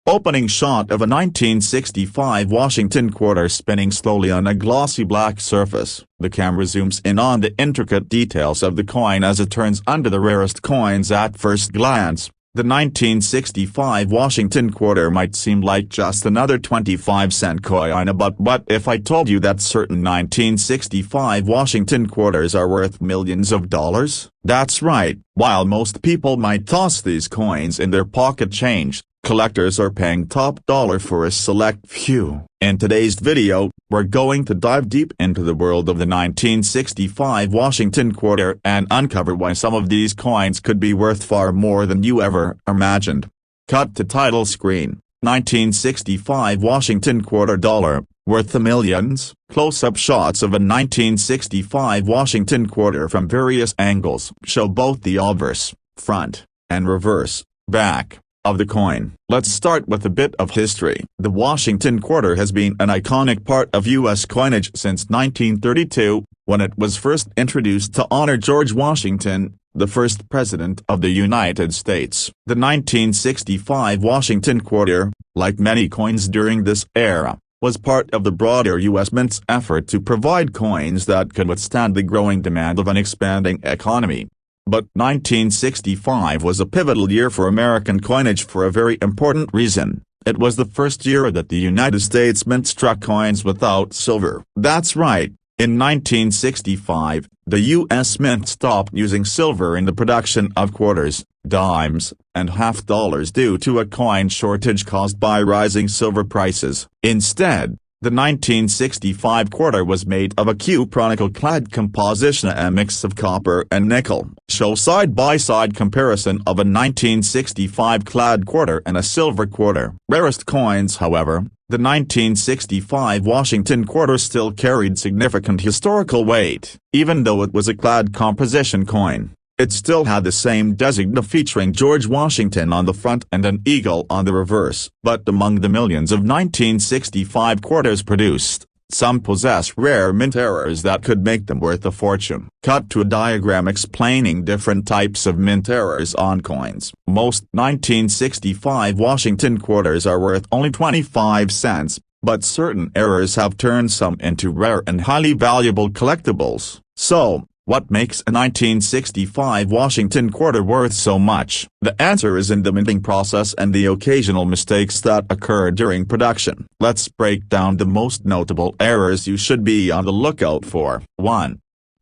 Opening shot of a 1965 Washington quarter spinning slowly on a glossy black surface. The camera zooms in on the intricate details of the coin as it turns under the rarest coins at first glance. The 1965 Washington quarter might seem like just another 25-cent coin, but what if I told you that certain 1965 Washington quarters are worth millions of dollars? That's right. While most people might toss these coins in their pocket change, collectors are paying top dollar for a select few. In today's video, we're going to dive deep into the world of the 1965 Washington quarter and uncover why some of these coins could be worth far more than you ever imagined. Cut to title screen. 1965 Washington quarter dollar, worth the millions. Close-up shots of a 1965 Washington quarter from various angles show both the obverse, front, and reverse, back, of the coin. Let's start with a bit of history. The Washington quarter has been an iconic part of U.S. coinage since 1932, when it was first introduced to honor George Washington, the first president of the United States. The 1965 Washington quarter, like many coins during this era, was part of the broader U.S. Mint's effort to provide coins that could withstand the growing demand of an expanding economy. But 1965 was a pivotal year for American coinage for a very important reason. It was the first year that the United States Mint struck coins without silver. That's right. In 1965, the U.S. Mint stopped using silver in the production of quarters, dimes, and half dollars due to a coin shortage caused by rising silver prices. Instead, the 1965 quarter was made of a Q-chronicle-clad composition, a mix of copper and nickel. Show side-by-side comparison of a 1965 clad quarter and a silver quarter. Rarest coins, however, the 1965 Washington quarter still carried significant historical weight. Even though it was a clad composition coin, it still had the same designator featuring George Washington on the front and an eagle on the reverse. But among the millions of 1965 quarters produced, some possess rare mint errors that could make them worth a fortune. Cut to a diagram explaining different types of mint errors on coins. Most 1965 Washington quarters are worth only 25 cents, but certain errors have turned some into rare and highly valuable collectibles. So, what makes a 1965 Washington quarter worth so much? The answer is in the minting process and the occasional mistakes that occur during production. Let's break down the most notable errors you should be on the lookout for. 1.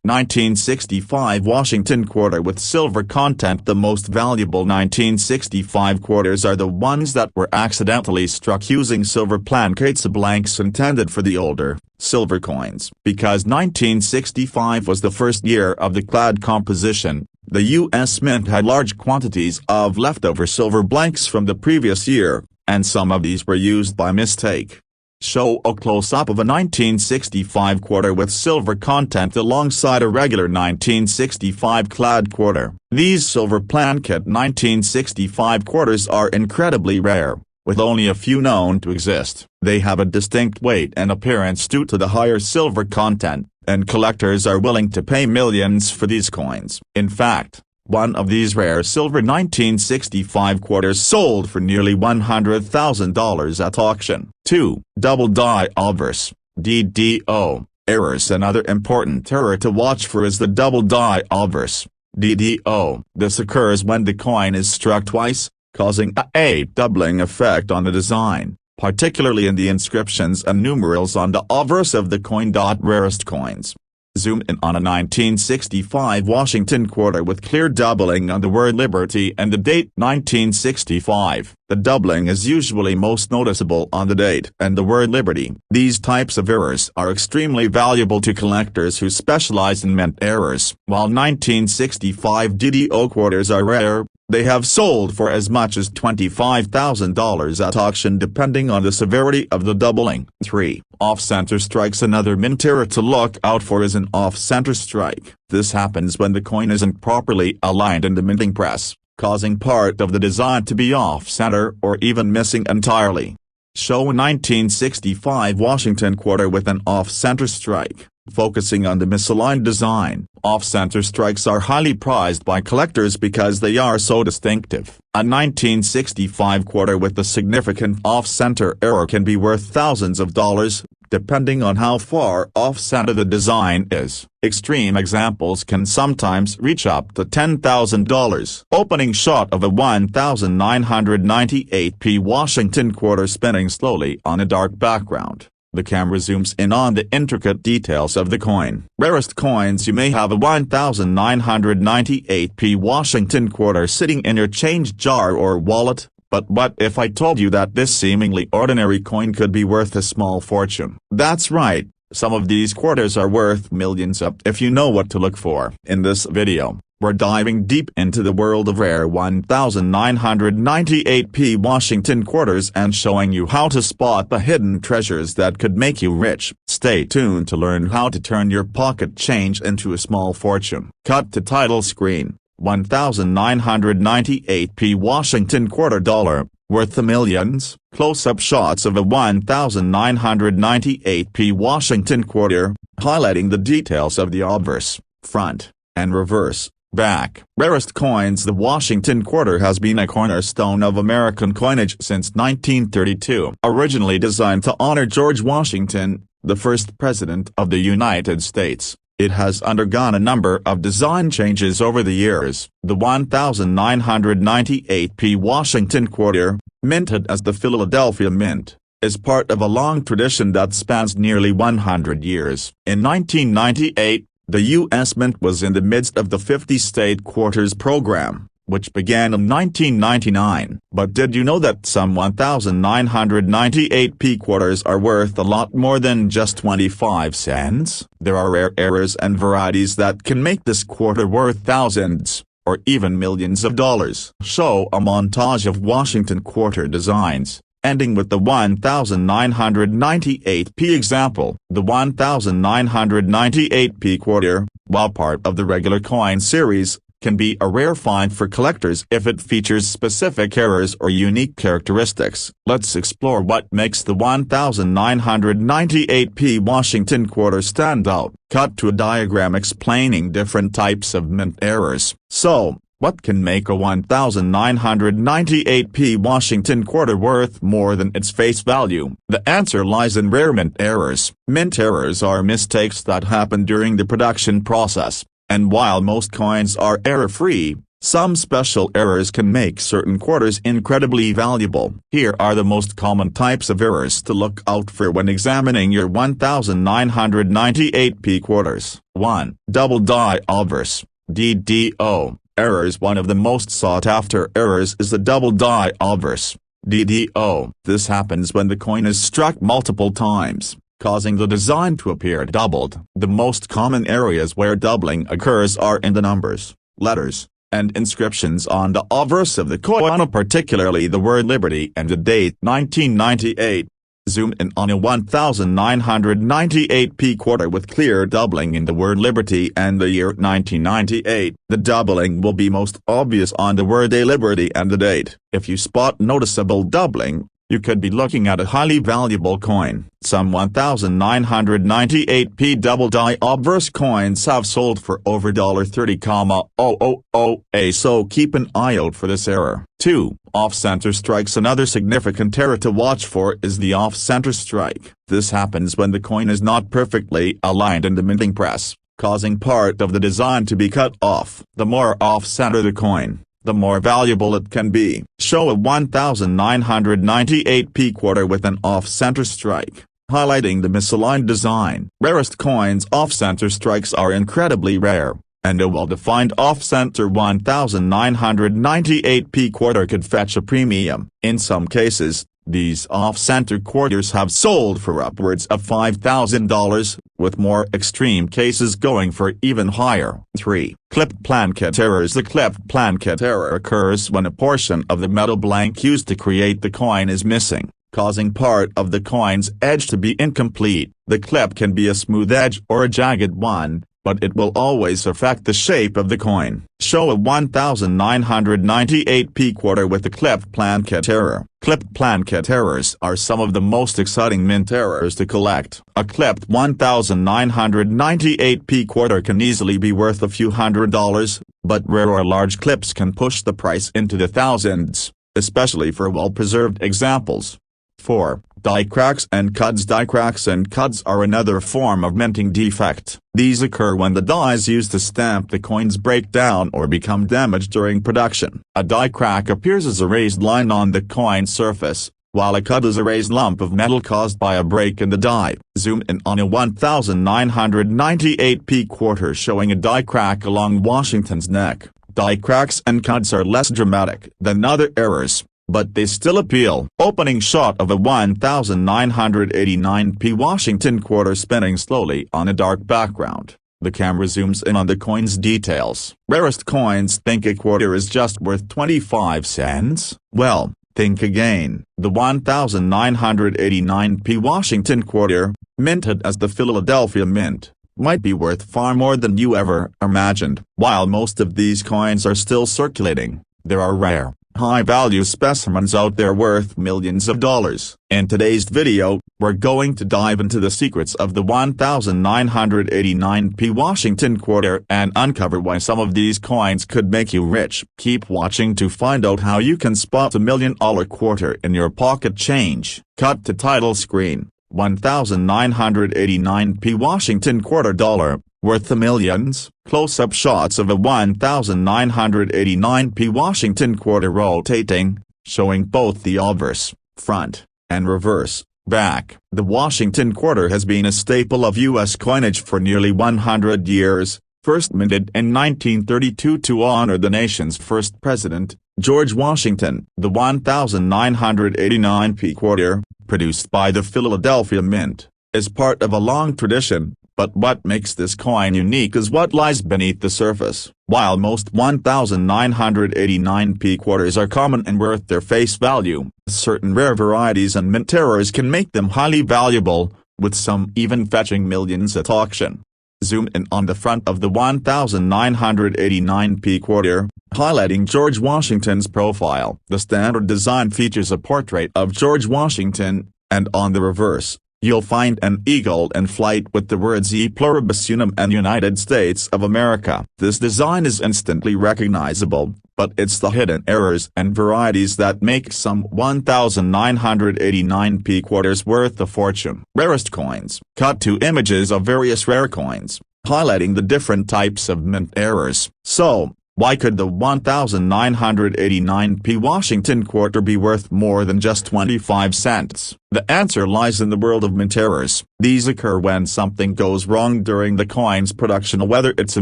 1965 Washington quarter with silver content. The most valuable 1965 quarters are the ones that were accidentally struck using silver plancades, blanks intended for the older, silver coins. Because 1965 was the first year of the clad composition, the U.S. Mint had large quantities of leftover silver blanks from the previous year, and some of these were used by mistake. Show a close-up of a 1965 quarter with silver content alongside a regular 1965 clad quarter. These silver plancade 1965 quarters are incredibly rare, with only a few known to exist. They have a distinct weight and appearance due to the higher silver content, and collectors are willing to pay millions for these coins. In fact, one of these rare silver 1965 quarters sold for nearly $100,000 at auction. 2. Double die obverse, DDO, errors. Another important error to watch for is the double die obverse, DDO. This occurs when the coin is struck twice, causing a doubling effect on the design, particularly in the inscriptions and numerals on the obverse of the coin. Rarest coins. Zoom in on a 1965 Washington quarter with clear doubling on the word Liberty and the date 1965. The doubling is usually most noticeable on the date and the word Liberty. These types of errors are extremely valuable to collectors who specialize in mint errors. While 1965 DDO quarters are rare, they have sold for as much as $25,000 at auction depending on the severity of the doubling. 3. Off-center strikes. Another mint error to look out for is an off-center strike. This happens when the coin isn't properly aligned in the minting press, causing part of the design to be off-center or even missing entirely. Show a 1965 Washington quarter with an off-center strike. Focusing on the misaligned design, off-center strikes are highly prized by collectors because they are so distinctive. A 1965 quarter with a significant off-center error can be worth thousands of dollars, depending on how far off-center the design is. Extreme examples can sometimes reach up to $10,000. Opening shot of a 1998p Washington quarter spinning slowly on a dark background. The camera zooms in on the intricate details of the coin. Rarest coins: you may have a 1998p Washington quarter sitting in your change jar or wallet, but what if I told you that this seemingly ordinary coin could be worth a small fortune? That's right, some of these quarters are worth millions if you know what to look for. In this video, we're diving deep into the world of rare 1998p Washington quarters and showing you how to spot the hidden treasures that could make you rich. Stay tuned to learn how to turn your pocket change into a small fortune. Cut to title screen. 1998p Washington quarter dollar, worth the millions. Close-up shots of a 1998p Washington quarter, highlighting the details of the obverse, front, and reverse. Back. Rarest coins: the Washington quarter has been a cornerstone of American coinage since 1932. Originally designed to honor George Washington, the first president of the United States, it has undergone a number of design changes over the years. The 1998p Washington quarter, minted as the Philadelphia Mint, is part of a long tradition that spans nearly 100 years. In 1998, the U.S. Mint was in the midst of the 50-state quarters program, which began in 1999. But did you know that some 1998p quarters are worth a lot more than just 25 cents? There are rare errors and varieties that can make this quarter worth thousands, or even millions of dollars. Show a montage of Washington quarter designs, ending with the 1998p example. The 1998p quarter, while part of the regular coin series, can be a rare find for collectors if it features specific errors or unique characteristics. Let's explore what makes the 1998p Washington quarter stand out. Cut to a diagram explaining different types of mint errors. So, what can make a 1998p Washington quarter worth more than its face value? The answer lies in rare mint errors. Mint errors are mistakes that happen during the production process, and while most coins are error-free, some special errors can make certain quarters incredibly valuable. Here are the most common types of errors to look out for when examining your 1998p quarters. 1. Double die obverse, DDO. Errors: one of the most sought-after errors is the double die obverse, DDO. This happens when the coin is struck multiple times, causing the design to appear doubled. The most common areas where doubling occurs are in the numbers, letters, and inscriptions on the obverse of the coin, particularly the word Liberty and the date 1998. Zoom in on a 1998p quarter with clear doubling in the word Liberty and the year 1998. The doubling will be most obvious on the word A Liberty and the date. If you spot noticeable doubling, you could be looking at a highly valuable coin. Some 1998p double die obverse coins have sold for over $30,000, so keep an eye out for this error. 2. Off-center strikes. Another significant error to watch for is the off-center strike. This happens when the coin is not perfectly aligned in the minting press, causing part of the design to be cut off. The more off-center the coin, the more valuable it can be. Show a 1998p quarter with an off-center strike, highlighting the misaligned design. Rarest coins. Off-center strikes are incredibly rare, and a well-defined off-center 1998p quarter could fetch a premium. In some cases, these off-center quarters have sold for upwards of $5,000, with more extreme cases going for even higher. 3. Clipped planchet errors. The clipped planchet error occurs when a portion of the metal blank used to create the coin is missing, causing part of the coin's edge to be incomplete. The clip can be a smooth edge or a jagged one, but it will always affect the shape of the coin. Show a 1998p quarter with a clipped planchet error. Clipped planchet errors are some of the most exciting mint errors to collect. A clipped 1998p quarter can easily be worth a few $100s, but rare or large clips can push the price into the thousands, especially for well-preserved examples. 4. Die cracks and cuts. Die cracks and cuts are another form of minting defect. These occur when the dies used to stamp the coins break down or become damaged during production. A die crack appears as a raised line on the coin surface, while a cut is a raised lump of metal caused by a break in the die. Zoom in on a 1998p quarter showing a die crack along Washington's neck. Die cracks and cuts are less dramatic than other errors, but they still appeal. Opening shot of a 1989p Washington quarter spinning slowly on a dark background. The camera zooms in on the coin's details. Rarest coins. Think a quarter is just worth 25 cents? Well, think again. The 1989p Washington quarter, minted as the Philadelphia Mint, might be worth far more than you ever imagined. While most of these coins are still circulating, there are rare, high-value specimens out there worth millions of dollars. In today's video, we're going to dive into the secrets of the 1989p Washington quarter and uncover why some of these coins could make you rich. Keep watching to find out how you can spot a $1 million quarter in your pocket change. Cut to title screen. 1989p Washington quarter dollar, worth the millions. Close-up shots of a 1989p Washington quarter rotating, showing both the obverse, front, and reverse, back. The Washington quarter has been a staple of U.S. coinage for nearly 100 years, first minted in 1932 to honor the nation's first president, George Washington. The 1989p quarter, produced by the Philadelphia Mint, is part of a long tradition, but what makes this coin unique is what lies beneath the surface. While most 1989p quarters are common and worth their face value, certain rare varieties and mint errors can make them highly valuable, with some even fetching millions at auction. Zoom in on the front of the 1989p quarter, highlighting George Washington's profile. The standard design features a portrait of George Washington, and on the reverse, you'll find an eagle in flight with the words E Pluribus Unum and United States of America. This design is instantly recognizable, but it's the hidden errors and varieties that make some 1989p quarters worth a fortune. Rarest coins. Cut to images of various rare coins, highlighting the different types of mint errors. So, why could the 1989p Washington quarter be worth more than just 25 cents? The answer lies in the world of mint errors. These occur when something goes wrong during the coin's production, whether it's a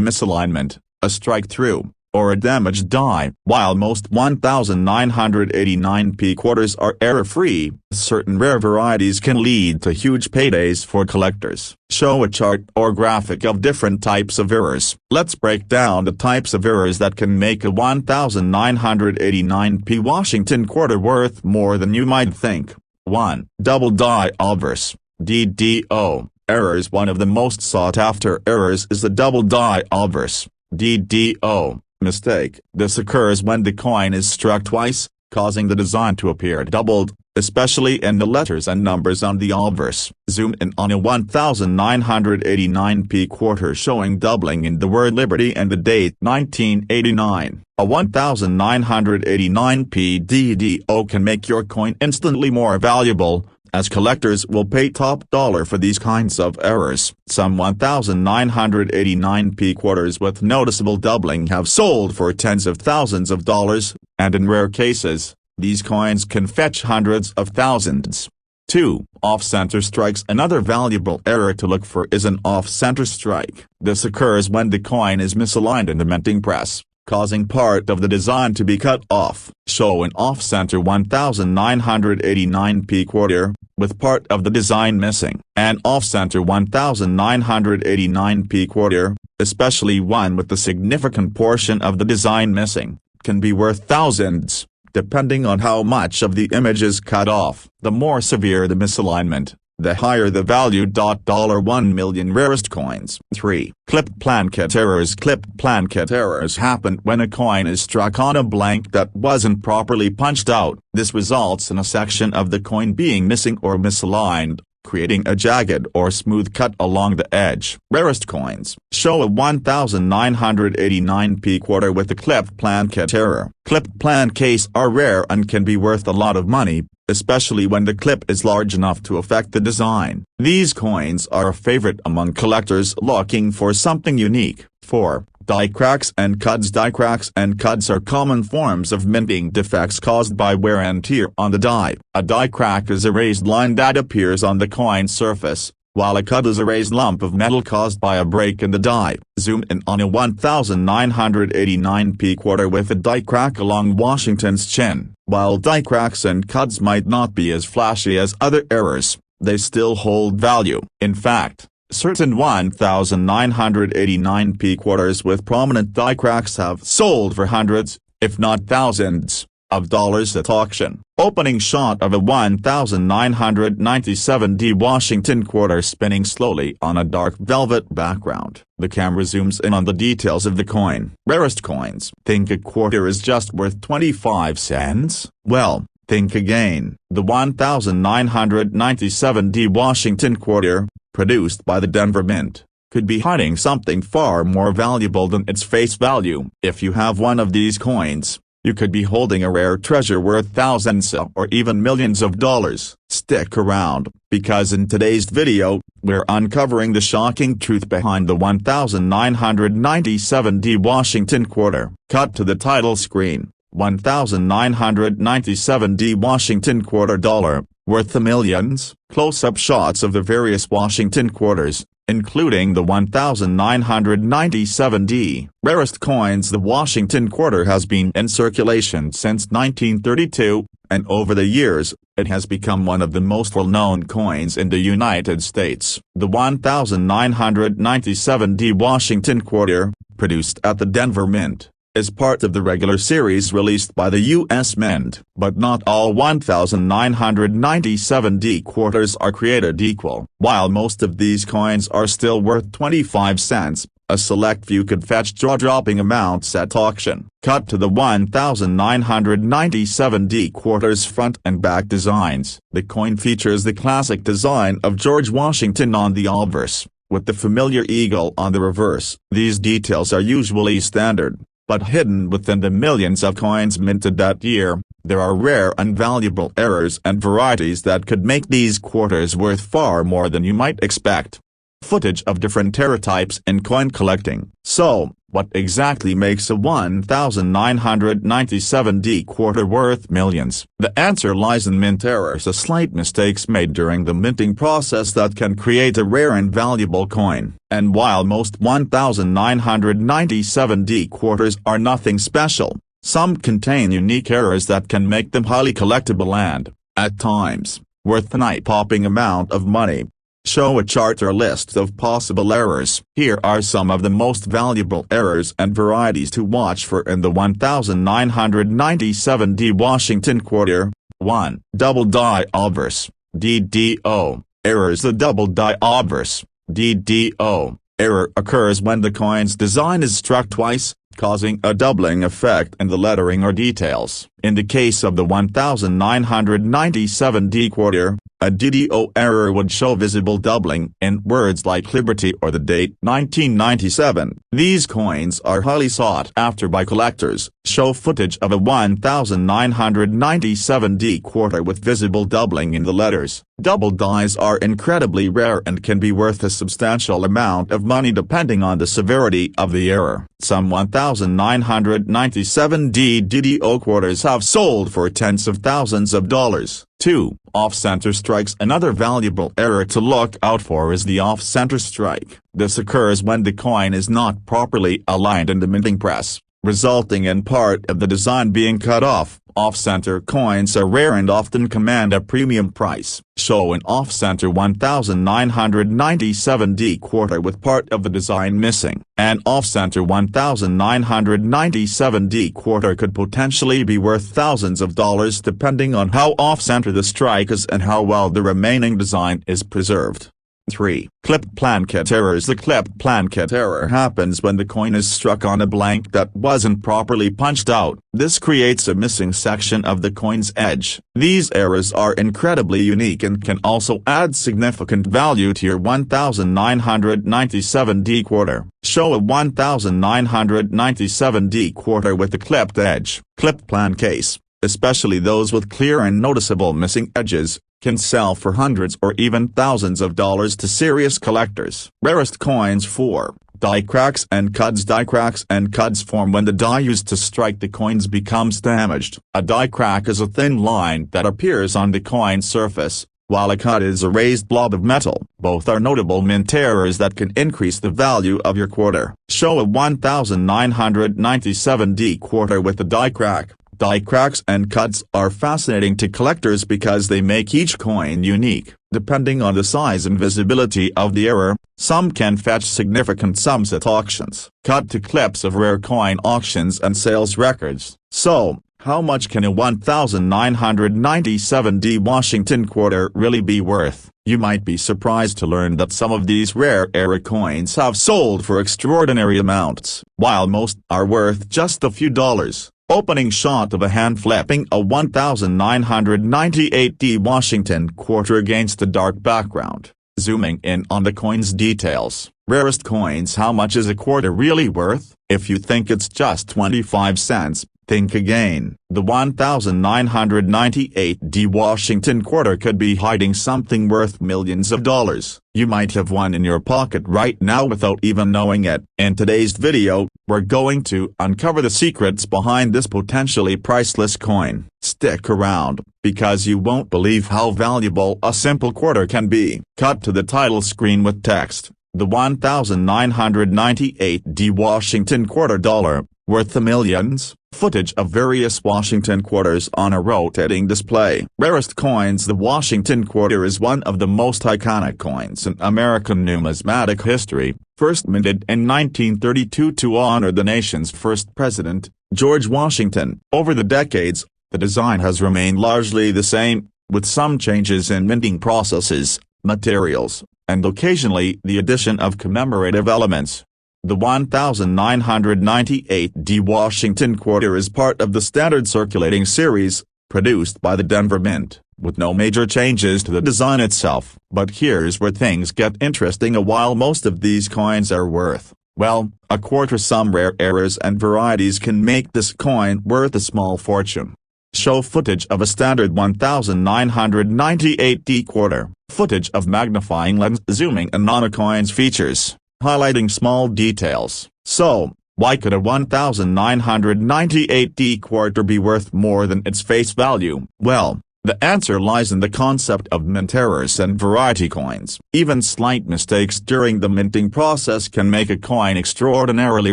misalignment, a strike-through, or a damaged die. While most 1989p quarters are error-free, certain rare varieties can lead to huge paydays for collectors. Show a chart or graphic of different types of errors. Let's break down the types of errors that can make a 1989p Washington quarter worth more than you might think. 1. Double die obverse, DDO. Errors. One of the most sought-after errors is the double die obverse, DDO. Mistake. This occurs when the coin is struck twice, causing the design to appear doubled, especially in the letters and numbers on the obverse. Zoom in on a 1989p quarter showing doubling in the word Liberty and the date 1989. A 1989p DDO can make your coin instantly more valuable, as collectors will pay top dollar for these kinds of errors. Some 1989p quarters with noticeable doubling have sold for tens of thousands of dollars, and in rare cases, these coins can fetch hundreds of thousands. 2. Off-center strikes. Another valuable error to look for is an off-center strike. This occurs when the coin is misaligned in the minting press, causing part of the design to be cut off. Show an off-center 1989p quarter, with part of the design missing. An off-center 1989p quarter, especially one with a significant portion of the design missing, can be worth thousands, depending on how much of the image is cut off. The more severe the misalignment, the higher the value. $1 million rarest coins. 3. Clipped blanket errors. Clipped blanket errors happen when a coin is struck on a blank that wasn't properly punched out. This results in a section of the coin being missing or misaligned, creating a jagged or smooth cut along the edge. Rarest coins. Show a 1989p quarter with a clipped blanket error. Clipped blankets are rare and can be worth a lot of money, especially when the clip is large enough to affect the design. These coins are a favorite among collectors looking for something unique. 4. Die cracks and cuts. Die cracks and cuts are common forms of minting defects caused by wear and tear on the die. A die crack is a raised line that appears on the coin surface, while a cut is a raised lump of metal caused by a break in the die. Zoom in on a 1989p quarter with a die crack along Washington's chin. While die cracks and cuts might not be as flashy as other errors, they still hold value. In fact, certain 1989p quarters with prominent die cracks have sold for hundreds, if not thousands, of dollars at auction. Opening shot of a 1997D Washington quarter spinning slowly on a dark velvet background. The camera zooms in on the details of the coin. Rarest coins. Think a quarter is just worth 25 cents? Well, think again. The 1997D Washington quarter, produced by the Denver Mint, could be hiding something far more valuable than its face value. If you have one of these coins, you could be holding a rare treasure worth thousands or even millions of dollars. Stick around, because in today's video, we're uncovering the shocking truth behind the 1997D Washington quarter. Cut to the title screen. 1997D Washington quarter dollar, worth the millions. Close-up shots of the various Washington quarters, including the 1997D. Rarest coins. The Washington quarter has been in circulation since 1932, and over the years, it has become one of the most well-known coins in the United States. The 1997D Washington quarter, produced at the Denver Mint, is part of the regular series released by the U.S. Mint. But not all 1997D quarters are created equal. While most of these coins are still worth 25 cents, a select few could fetch jaw-dropping amounts at auction. Cut to the 1997D quarters front and back designs. The coin features the classic design of George Washington on the obverse, with the familiar eagle on the reverse. These details are usually standard, but hidden within the millions of coins minted that year, there are rare and valuable errors and varieties that could make these quarters worth far more than you might expect. Footage of different error types in coin collecting. So, what exactly makes a 1997D quarter worth millions? The answer lies in mint errors, the slight mistakes made during the minting process that can create a rare and valuable coin. And while most 1997D quarters are nothing special, some contain unique errors that can make them highly collectible and, at times, worth an eye-popping amount of money. Show a chart or list of possible errors. Here are some of the most valuable errors and varieties to watch for in the 1997D Washington quarter. 1. Double die obverse, DDO. Errors. The double die obverse, DDO, error occurs when the coin's design is struck twice, causing a doubling effect in the lettering or details. In the case of the 1997D quarter, a DDO error would show visible doubling in words like liberty or the date 1997. These coins are highly sought after by collectors. Show footage of a 1997D quarter with visible doubling in the letters. Double dies are incredibly rare and can be worth a substantial amount of money depending on the severity of the error. Some 1997D DDO quarters have sold for tens of thousands of dollars. 2. Off-center strikes. Another valuable error to look out for is the off-center strike. This occurs when the coin is not properly aligned in the minting press, resulting in part of the design being cut off, Off-center coins are rare and often command a premium price. Show an off-center 1997D quarter with part of the design missing. An off-center 1997D quarter could potentially be worth thousands of dollars depending on how off-center the strike is and how well the remaining design is preserved. 3. Clip plankett errors. The clip plankett error happens when the coin is struck on a blank that wasn't properly punched out. This creates a missing section of the coin's edge. These errors are incredibly unique and can also add significant value to your 1997D quarter. Show a 1997D quarter with a clipped edge. Clip plankettes, especially those with clear and noticeable missing edges, can sell for hundreds or even thousands of dollars to serious collectors. Rarest coins. 4. Die cracks and cuts. Die cracks and cuts form when the die used to strike the coins becomes damaged. A die crack is a thin line that appears on the coin surface, while a cut is a raised blob of metal. Both are notable mint errors that can increase the value of your quarter. Show a 1997D quarter with a die crack. Die cracks and cuts are fascinating to collectors because they make each coin unique. Depending on the size and visibility of the error, some can fetch significant sums at auctions. Cut to clips of rare coin auctions and sales records. So, how much can a 1997D Washington quarter really be worth? You might be surprised to learn that some of these rare era coins have sold for extraordinary amounts, while most are worth just a few dollars. Opening shot of a hand flipping a 1998D Washington quarter against a dark background. Zooming in on the coin's details. Rarest coins. How much is a quarter really worth? If you think it's just 25 cents, think again. The 1998D Washington quarter could be hiding something worth millions of dollars. You might have one in your pocket right now without even knowing it. In today's video, we're going to uncover the secrets behind this potentially priceless coin. Stick around, because you won't believe how valuable a simple quarter can be. Cut to the title screen with text. The 1998D Washington quarter dollar, worth the millions. Footage of various Washington quarters on a rotating display. Rarest coins. The Washington quarter is one of the most iconic coins in American numismatic history, first minted in 1932 to honor the nation's first president, George Washington. Over the decades, the design has remained largely the same, with some changes in minting processes, materials, and occasionally the addition of commemorative elements. The 1998D Washington quarter is part of the standard circulating series, produced by the Denver Mint, with no major changes to the design itself. But here's where things get interesting. While most of these coins are worth, well, a quarter, some rare errors and varieties can make this coin worth a small fortune. Show footage of a standard 1998D quarter. Footage of magnifying lens zooming in on a coin's features, highlighting small details. So, why could a 1998D quarter be worth more than its face value? Well, the answer lies in the concept of mint errors and variety coins. Even slight mistakes during the minting process can make a coin extraordinarily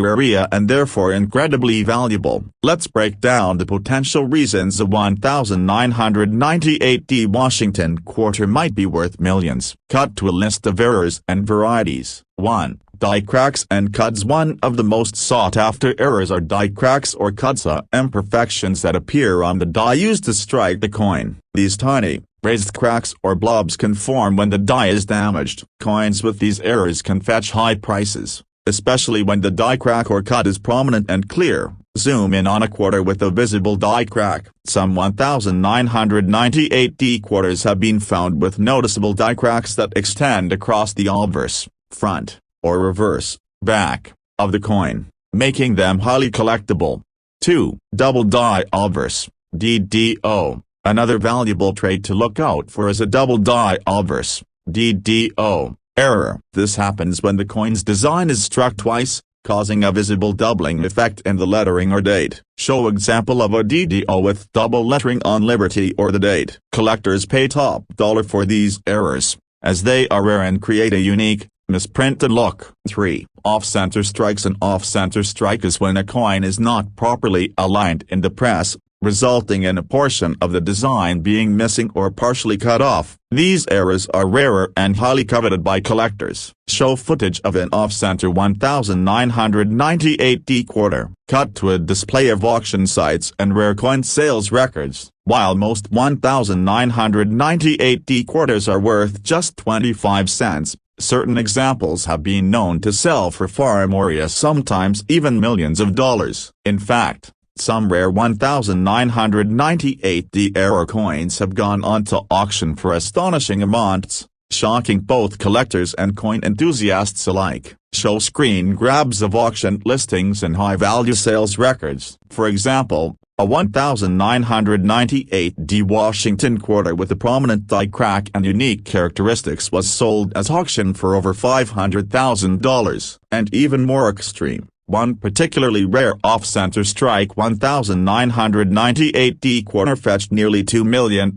rare and therefore incredibly valuable. Let's break down the potential reasons a 1998D Washington quarter might be worth millions. Cut to a list of errors and varieties. 1. Die cracks and cuts. One of the most sought-after errors are die cracks or cuts, imperfections that appear on the die used to strike the coin. These tiny, raised cracks or blobs can form when the die is damaged. Coins with these errors can fetch high prices, especially when the die crack or cut is prominent and clear. Zoom in on a quarter with a visible die crack. Some 1998D quarters have been found with noticeable die cracks that extend across the obverse, front, or reverse, back, of the coin, making them highly collectible. 2. Double die obverse, DDO. Another valuable trait to look out for is a double die obverse, DDO, error. This happens when the coin's design is struck twice, causing a visible doubling effect in the lettering or date. Show example of a DDO with double lettering on Liberty or the date. Collectors pay top dollar for these errors, as they are rare and create a unique, misprinted look. 3. Off-center strikes. An off-center strike is when a coin is not properly aligned in the press, resulting in a portion of the design being missing or partially cut off. These errors are rarer and highly coveted by collectors. Show footage of an off-center 1998D quarter, cut to a display of auction sites and rare coin sales records. While most 1998D quarters are worth just 25 cents, certain examples have been known to sell for far more, sometimes even millions of dollars. In fact, some rare 1998D error coins have gone onto auction for astonishing amounts, shocking both collectors and coin enthusiasts alike. Show screen grabs of auction listings and high-value sales records. For example, a 1998D Washington quarter with a prominent die crack and unique characteristics was sold as auction for over $500,000. And even more extreme, one particularly rare off-center strike 1998D quarter fetched nearly $2 million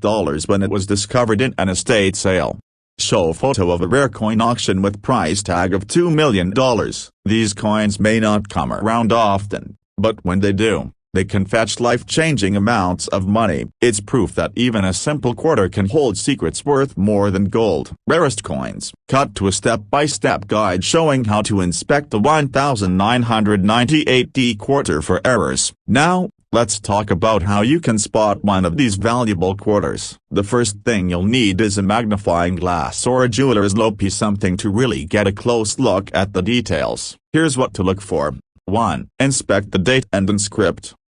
when it was discovered in an estate sale. Show photo of a rare coin auction with price tag of $2 million. These coins may not come around often, but when they do, they can fetch life-changing amounts of money. It's proof that even a simple quarter can hold secrets worth more than gold. Rarest coins. Cut to a step-by-step guide showing how to inspect the 1998D quarter for errors. Now, let's talk about how you can spot one of these valuable quarters. The first thing you'll need is a magnifying glass or a jeweler's loupe, something to really get a close look at the details. Here's what to look for. 1. Inspect the date and inscript.